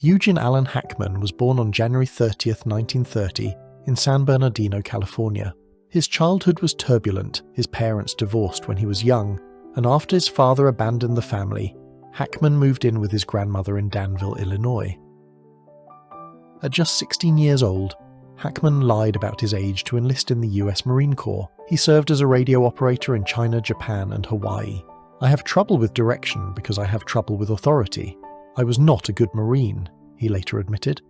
Eugene Allen Hackman was born on January 30, 1930, in San Bernardino, California. His childhood was turbulent. His parents divorced when he was young, and after his father abandoned the family, Hackman moved in with his grandmother in Danville, Illinois. At just 16 years old, Hackman lied about his age to enlist in the US Marine Corps. He served as a radio operator in China, Japan, and Hawaii. "I have trouble with direction because I have trouble with authority. I was not a good Marine," he later admitted.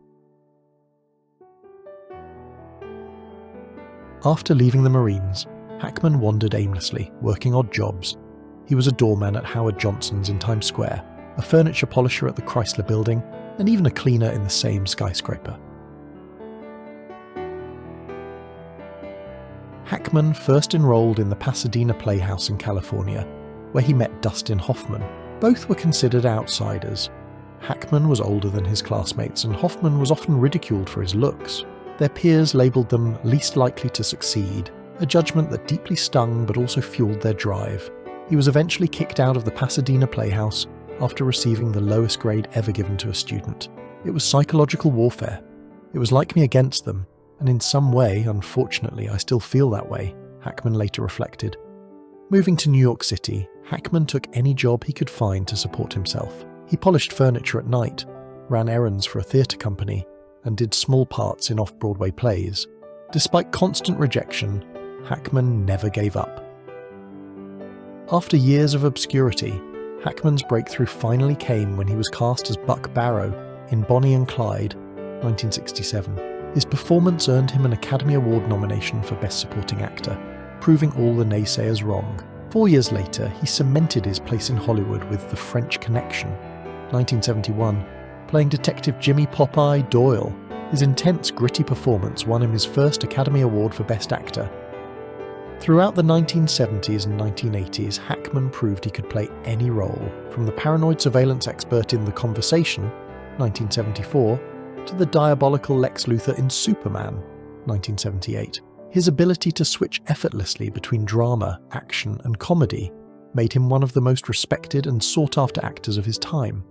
After leaving the Marines, Hackman wandered aimlessly, working odd jobs. He was a doorman at Howard Johnson's in Times Square, a furniture polisher at the Chrysler Building, and even a cleaner in the same skyscraper. Hackman first enrolled in the Pasadena Playhouse in California, where he met Dustin Hoffman. Both were considered outsiders. Hackman was older than his classmates, and Hoffman was often ridiculed for his looks. Their peers labelled them least likely to succeed, a judgment that deeply stung but also fueled their drive. He was eventually kicked out of the Pasadena Playhouse after receiving the lowest grade ever given to a student. It was psychological warfare. It was like me against them, and in some way, unfortunately, I still feel that way, Hackman later reflected. Moving to New York City, Hackman took any job he could find to support himself. He polished furniture at night, ran errands for a theatre company, and did small parts in off-Broadway plays. Despite constant rejection, Hackman never gave up. After years of obscurity, Hackman's breakthrough finally came when he was cast as Buck Barrow in Bonnie and Clyde, 1967. His performance earned him an Academy Award nomination for Best Supporting Actor, proving all the naysayers wrong. 4 years later, he cemented his place in Hollywood with The French Connection, 1971, playing Detective Jimmy Popeye Doyle. His intense, gritty performance won him his first Academy Award for Best Actor. Throughout the 1970s and 1980s, Hackman proved he could play any role, from the paranoid surveillance expert in The Conversation, 1974, to the diabolical Lex Luthor in Superman, 1978. His ability to switch effortlessly between drama, action, and comedy made him one of the most respected and sought-after actors of his time.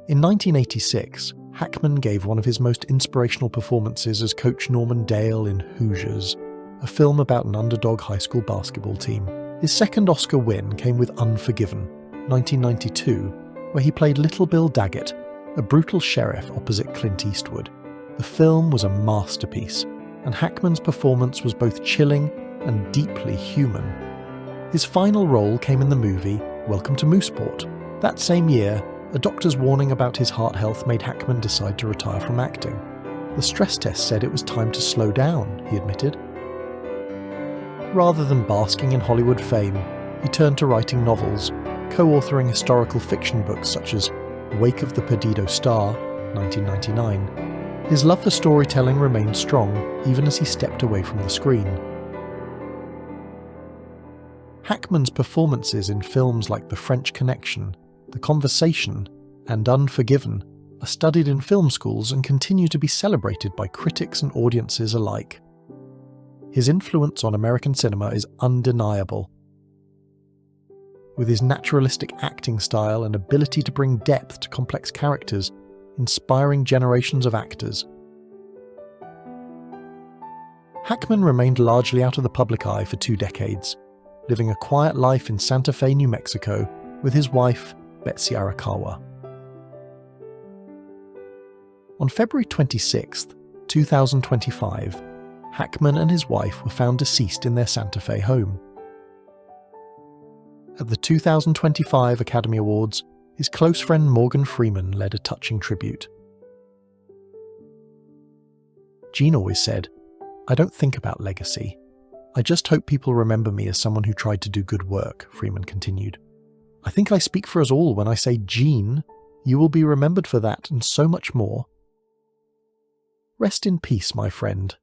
In 1986, Hackman gave one of his most inspirational performances as Coach Norman Dale in Hoosiers, a film about an underdog high school basketball team. His second Oscar win came with Unforgiven, 1992, where he played Little Bill Daggett, a brutal sheriff opposite Clint Eastwood. The film was a masterpiece, and Hackman's performance was both chilling and deeply human. His final role came in the movie Welcome to Mooseport. That same year, a doctor's warning about his heart health made Hackman decide to retire from acting. The stress test said it was time to slow down, he admitted. Rather than basking in Hollywood fame, he turned to writing novels, co-authoring historical fiction books such as Wake of the Perdido Star, 1999. His love for storytelling remained strong even as he stepped away from the screen. Hackman's performances in films like The French Connection, The Conversation, and Unforgiven are studied in film schools and continue to be celebrated by critics and audiences alike. His influence on American cinema is undeniable. With his naturalistic acting style and ability to bring depth to complex characters, inspiring generations of actors. Hackman remained largely out of the public eye for 2 decades, living a quiet life in Santa Fe, New Mexico, with his wife, Betsy Arakawa. On February 26, 2025, Hackman and his wife were found deceased in their Santa Fe home. At the 2025 Academy Awards, his close friend Morgan Freeman led a touching tribute. Gene always said, "I don't think about legacy. I just hope people remember me as someone who tried to do good work," Freeman continued. "I think I speak for us all when I say, Gene, you will be remembered for that and so much more. Rest in peace, my friend.